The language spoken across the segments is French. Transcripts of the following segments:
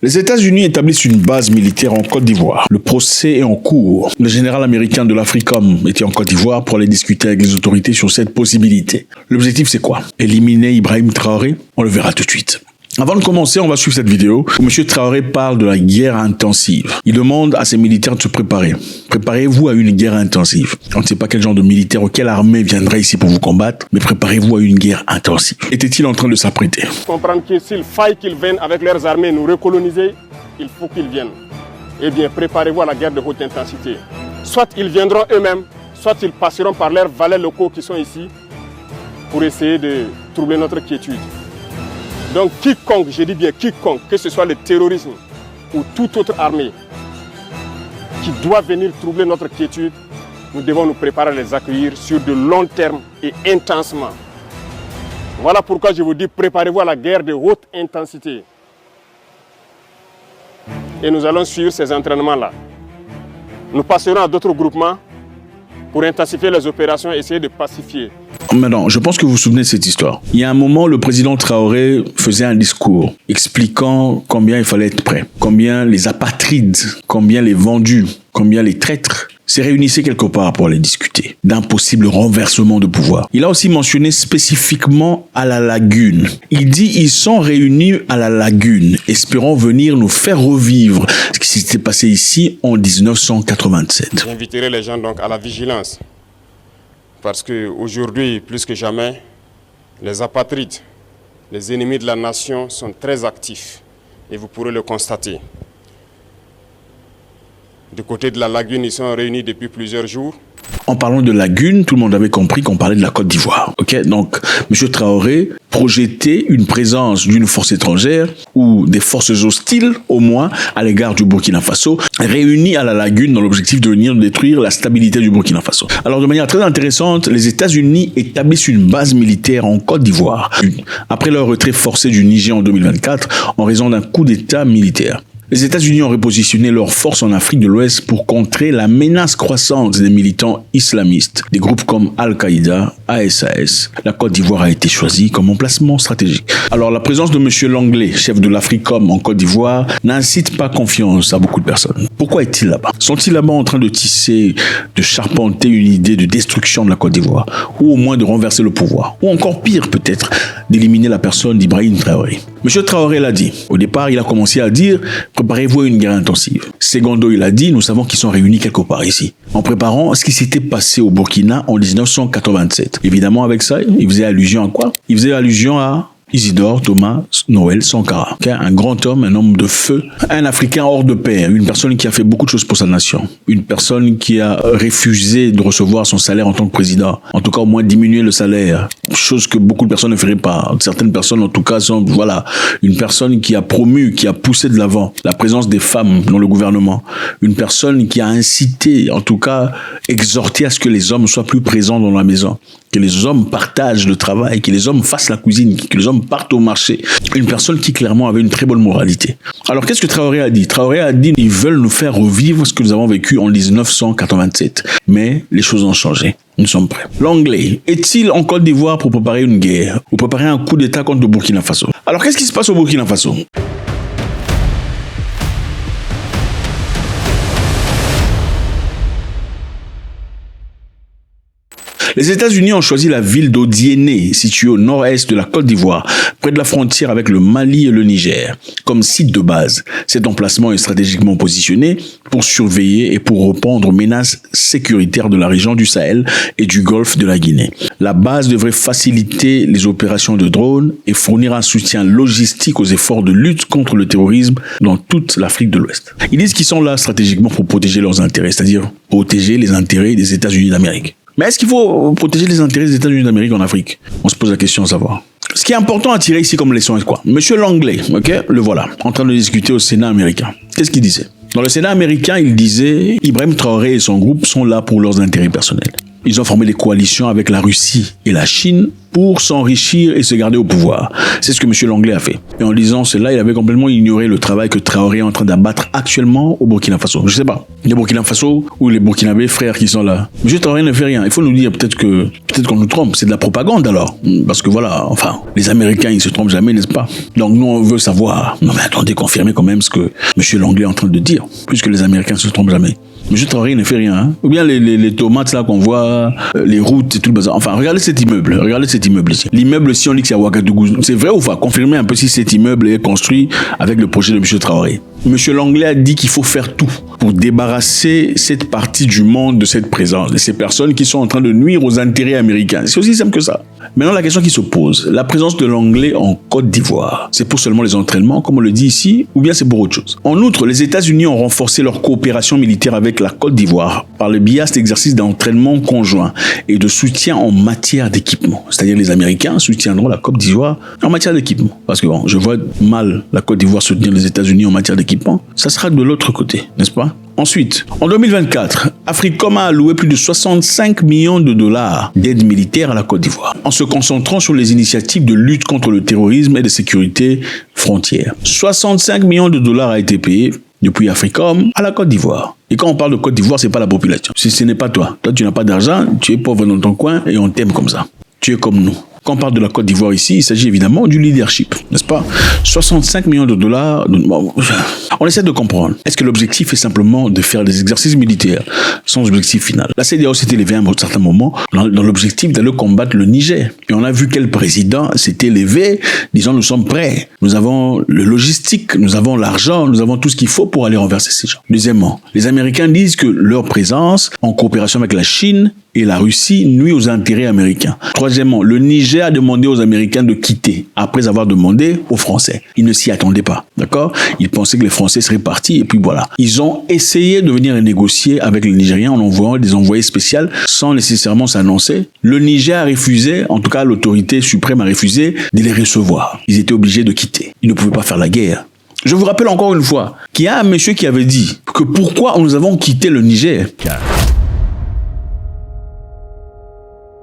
Les États-Unis établissent une base militaire en Côte d'Ivoire. Le procès est en cours. Le général américain de l'Africom était en Côte d'Ivoire pour aller discuter avec les autorités sur cette possibilité. L'objectif, c'est quoi? Éliminer Ibrahim Traoré? On le verra tout de suite. Avant de commencer, on va suivre cette vidéo où M. Traoré parle de la guerre intensive. Il demande à ses militaires de se préparer. Préparez-vous à une guerre intensive. On ne sait pas quel genre de militaire ou quelle armée viendra ici pour vous combattre, mais préparez-vous à une guerre intensive. Était-il en train de s'apprêter? Comprendre que s'il faille qu'ils viennent avec leurs armées nous recoloniser, il faut qu'ils viennent. Eh bien, préparez-vous à la guerre de haute intensité. Soit ils viendront eux-mêmes, soit ils passeront par leurs valets locaux qui sont ici pour essayer de troubler notre quiétude. Donc quiconque, je dis bien quiconque, que ce soit le terrorisme ou toute autre armée qui doit venir troubler notre quiétude, nous devons nous préparer à les accueillir sur de long terme et intensement. Voilà pourquoi je vous dis, préparez-vous à la guerre de haute intensité. Et nous allons suivre ces entraînements-là. Nous passerons à d'autres groupements pour intensifier les opérations et essayer de pacifier. Maintenant, je pense que vous vous souvenez de cette histoire. Il y a un moment, le président Traoré faisait un discours expliquant combien il fallait être prêt, combien les apatrides, combien les vendus, combien les traîtres se réunissaient quelque part pour aller discuter d'un possible renversement de pouvoir. Il a aussi mentionné spécifiquement à la lagune. Il dit ils sont réunis à la lagune, espérant venir nous faire revivre ce qui s'était passé ici en 1987. J'inviterai les gens donc à la vigilance. Parce qu'aujourd'hui, plus que jamais, les apatrides, les ennemis de la nation sont très actifs. Et vous pourrez le constater. Du côté de la lagune, ils sont réunis depuis plusieurs jours. En parlant de lagune, tout le monde avait compris qu'on parlait de la Côte d'Ivoire. Ok, donc M. Traoré projetait une présence d'une force étrangère ou des forces hostiles, au moins, à l'égard du Burkina Faso, réunies à la lagune dans l'objectif de venir détruire la stabilité du Burkina Faso. Alors, de manière très intéressante, les États-Unis établissent une base militaire en Côte d'Ivoire, après leur retrait forcé du Niger en 2024, en raison d'un coup d'État militaire. Les États-Unis ont repositionné leurs forces en Afrique de l'Ouest pour contrer la menace croissante des militants islamistes. Des groupes comme Al-Qaïda, ASAS, la Côte d'Ivoire a été choisie comme emplacement stratégique. Alors la présence de M. Langlais, chef de l'Africom en Côte d'Ivoire, n'incite pas confiance à beaucoup de personnes. Pourquoi est-il là-bas? Sont-ils là-bas en train de tisser, de charpenter une idée de destruction de la Côte d'Ivoire? Ou au moins de renverser le pouvoir? Ou encore pire peut-être, d'éliminer la personne d'Ibrahim Traoré? M. Traoré l'a dit. Au départ, il a commencé à dire « Préparez-vous à une guerre intensive ». Secondo, il a dit « Nous savons qu'ils sont réunis quelque part ici ». En préparant ce qui s'était passé au Burkina en 1987. Évidemment, avec ça, il faisait allusion à quoi? Il faisait allusion à Isidore Thomas Noël Sankara, un grand homme, un homme de feu, un Africain hors de pair, une personne qui a fait beaucoup de choses pour sa nation, une personne qui a refusé de recevoir son salaire en tant que président, en tout cas au moins diminuer le salaire, chose que beaucoup de personnes ne feraient pas. Certaines personnes en tout cas sont, voilà, une personne qui a promu, qui a poussé de l'avant la présence des femmes dans le gouvernement, une personne qui a incité, en tout cas exhorté à ce que les hommes soient plus présents dans la maison, que les hommes partagent le travail, que les hommes fassent la cuisine, que les hommes partent au marché. Une personne qui clairement avait une très bonne moralité. Alors qu'est-ce que Traoré a dit? Traoré a dit ils veulent nous faire revivre ce que nous avons vécu en 1987. Mais les choses ont changé. Nous sommes prêts. Langlais est-il en Côte d'Ivoire pour préparer une guerre ou préparer un coup d'État contre le Burkina Faso? Alors qu'est-ce qui se passe au Burkina Faso? Les États-Unis ont choisi la ville d'Odiéné, située au nord-est de la Côte d'Ivoire, près de la frontière avec le Mali et le Niger, comme site de base. Cet emplacement est stratégiquement positionné pour surveiller et pour répondre aux menaces sécuritaires de la région du Sahel et du golfe de la Guinée. La base devrait faciliter les opérations de drones et fournir un soutien logistique aux efforts de lutte contre le terrorisme dans toute l'Afrique de l'Ouest. Ils disent qu'ils sont là stratégiquement pour protéger leurs intérêts, c'est-à-dire protéger les intérêts des États-Unis d'Amérique. Mais est-ce qu'il faut protéger les intérêts des États-Unis d'Amérique en Afrique? On se pose la question à savoir. Ce qui est important à tirer ici comme leçon est quoi? Monsieur Langlais, le voilà, en train de discuter au Sénat américain. Qu'est-ce qu'il disait? Dans le Sénat américain, il disait Ibrahim Traoré et son groupe sont là pour leurs intérêts personnels. Ils ont formé des coalitions avec la Russie et la Chine pour s'enrichir et se garder au pouvoir. C'est ce que M. Langlais a fait. Et en disant cela, il avait complètement ignoré le travail que Traoré est en train d'abattre actuellement au Burkina Faso. Je sais pas. Les Burkina Faso ou les Burkinabés frères qui sont là. M. Traoré ne fait rien. Il faut nous dire peut-être qu'on nous trompe. C'est de la propagande alors. Parce que voilà, enfin, les Américains, ils se trompent jamais, n'est-ce pas? Donc nous, on veut savoir. Non mais attendez, confirmez quand même ce que M. Langlais est en train de dire. Puisque les Américains ne se trompent jamais. M. Traoré ne fait rien. Hein. Ou bien les tomates là qu'on voit, les routes et tout le bazar. Enfin, regardez cet immeuble ici. L'immeuble ici, on dit que c'est à Ouagadougou. C'est vrai ou pas? Confirmez un peu si cet immeuble est construit avec le projet de M. Traoré. M. Langlais a dit qu'il faut faire tout pour débarrasser cette partie du monde de cette présence, de ces personnes qui sont en train de nuire aux intérêts américains. C'est aussi simple que ça. Maintenant, la question qui se pose, la présence de l'anglais en Côte d'Ivoire, c'est pour seulement les entraînements, comme on le dit ici, ou bien c'est pour autre chose? En outre, les États-Unis ont renforcé leur coopération militaire avec la Côte d'Ivoire par le biais d'exercices d'entraînement conjoint et de soutien en matière d'équipement. C'est-à-dire les Américains soutiendront la Côte d'Ivoire en matière d'équipement. Parce que bon, je vois mal la Côte d'Ivoire soutenir les États-Unis en matière d'équipement. Ça sera de l'autre côté, n'est-ce pas? Ensuite, en 2024, Africom a alloué plus de 65 millions de dollars d'aide militaire à la Côte d'Ivoire, en se concentrant sur les initiatives de lutte contre le terrorisme et de sécurité frontière. 65 millions de dollars a été payé depuis Africom à la Côte d'Ivoire. Et quand on parle de Côte d'Ivoire, c'est pas la population. Ce n'est pas toi. Toi, tu n'as pas d'argent, tu es pauvre dans ton coin et on t'aime comme ça. Tu es comme nous. Quand on parle de la Côte d'Ivoire ici, il s'agit évidemment du leadership, n'est-ce pas? 65 millions de dollars. Bon, on essaie de comprendre. Est-ce que l'objectif est simplement de faire des exercices militaires sans objectif final? La CEDEAO s'est élevée à un certain moment dans l'objectif d'aller combattre le Niger. Et on a vu quel président s'est élevé, disant nous sommes prêts. Nous avons le logistique, nous avons l'argent, nous avons tout ce qu'il faut pour aller renverser ces gens. Deuxièmement, les Américains disent que leur présence en coopération avec la Chine et la Russie nuit aux intérêts américains. Troisièmement, le Niger a demandé aux Américains de quitter après avoir demandé aux Français. Ils ne s'y attendaient pas, d'accord? Ils pensaient que les Français seraient partis et puis voilà. Ils ont essayé de venir négocier avec les Nigériens en envoyant des envoyés spéciaux sans nécessairement s'annoncer. Le Niger a refusé, en tout cas l'autorité suprême a refusé de les recevoir. Ils étaient obligés de quitter. Ils ne pouvaient pas faire la guerre. Je vous rappelle encore une fois qu'il y a un monsieur qui avait dit que pourquoi nous avons quitté le Niger.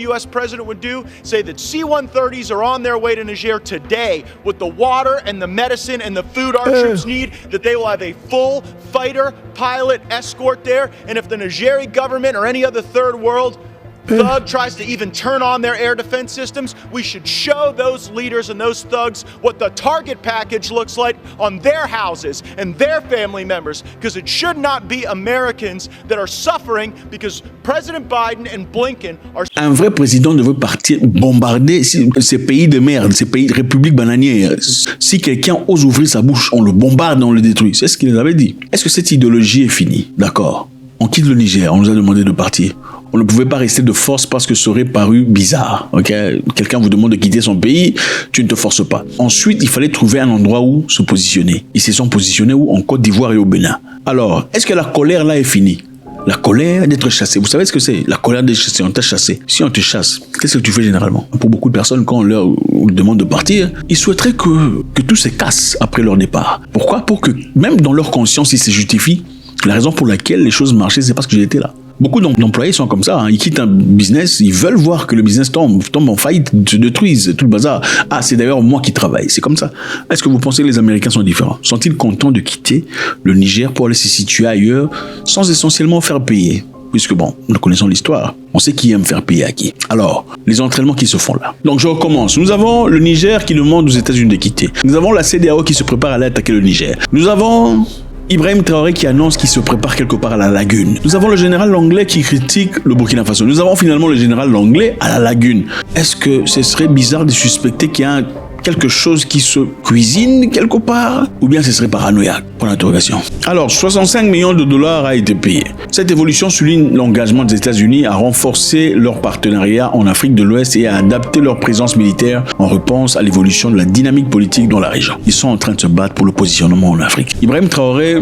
U.S. president would do, say that C-130s are on their way to Niger today with the water and the medicine and the food our troops need, that they will have a full fighter pilot escort there. And if the Nigerian government or any other third world thug tries to even turn on their air defense systems, we should show those leaders and those thugs what the target package looks like on their houses and their family members, because it should not be Americans that are suffering because President Biden and Blinken are... Un vrai président devrait partir bombarder ces pays de merde, ces pays de républiques bananières. Si quelqu'un ose ouvrir sa bouche, on le bombarde, on le détruit. C'est ce qu'il avait dit. Est-ce que cette idéologie est finie? D'accord. On quitte le Niger, on nous a demandé de partir. On ne pouvait pas rester de force parce que ça aurait paru bizarre. Okay? Quelqu'un vous demande de quitter son pays, tu ne te forces pas. Ensuite, il fallait trouver un endroit où se positionner. Ils se sont positionnés où? En Côte d'Ivoire et au Bénin. Alors, est-ce que la colère là est finie? La colère d'être chassé. Vous savez ce que c'est? La colère d'être chassé. On t'a chassé. Si on te chasse, qu'est-ce que tu fais généralement? Pour beaucoup de personnes, quand on leur demande de partir, ils souhaiteraient que tout se casse après leur départ. Pourquoi? Pour que, même dans leur conscience, ils se justifient. La raison pour laquelle les choses marchaient, c'est parce que j'étais là. Beaucoup d'employés sont comme ça, hein. Ils quittent un business, ils veulent voir que le business tombe en faillite, se détruise, tout le bazar. Ah, c'est d'ailleurs moi qui travaille, c'est comme ça. Est-ce que vous pensez que les Américains sont différents? Sont-ils contents de quitter le Niger pour aller se situer ailleurs sans essentiellement faire payer? Puisque bon, nous connaissons l'histoire. On sait qui aime faire payer à qui. Alors, les entraînements qui se font là. Donc je recommence. Nous avons le Niger qui demande aux États-Unis de quitter. Nous avons la CEDEAO qui se prépare à aller attaquer le Niger. Nous avons Ibrahim Traoré qui annonce qu'il se prépare quelque part à la Lagune. Nous avons le général Langlais qui critique le Burkina Faso. Nous avons finalement le général Langlais à la Lagune. Est-ce que ce serait bizarre de suspecter qu'il y a quelque chose qui se cuisine quelque part? Ou bien ce serait paranoïaque? Pour l'interrogation. Alors, 65 millions de dollars a été payé. Cette évolution souligne l'engagement des États-Unis à renforcer leur partenariat en Afrique de l'Ouest et à adapter leur présence militaire en réponse à l'évolution de la dynamique politique dans la région. Ils sont en train de se battre pour le positionnement en Afrique. Ibrahim Traoré,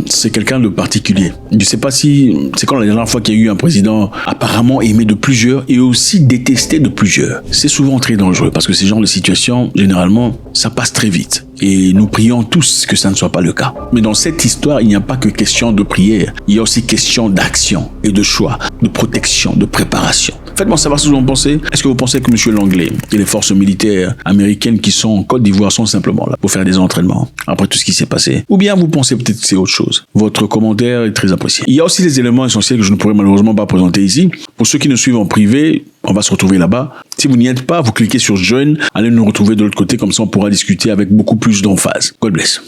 c'est quelqu'un de particulier. Je ne sais pas si c'est quand la dernière fois qu'il y a eu un président apparemment aimé de plusieurs et aussi détesté de plusieurs. C'est souvent très dangereux parce que ces genres de situations, généralement, ça passe très vite. Et nous prions tous que ça ne soit pas le cas. Mais dans cette histoire, il n'y a pas que question de prière. Il y a aussi question d'action et de choix, de protection, de préparation. Faites-moi savoir ce que vous en pensez. Est-ce que vous pensez que M. Langley et les forces militaires américaines qui sont en Côte d'Ivoire sont simplement là pour faire des entraînements après tout ce qui s'est passé? Ou bien vous pensez peut-être que c'est autre chose? Votre commentaire est très apprécié. Il y a aussi des éléments essentiels que je ne pourrais malheureusement pas présenter ici. Pour ceux qui nous suivent en privé, on va se retrouver là-bas. Si vous n'y êtes pas, vous cliquez sur Join, allez nous retrouver de l'autre côté, comme ça on pourra discuter avec beaucoup plus d'emphase. God bless.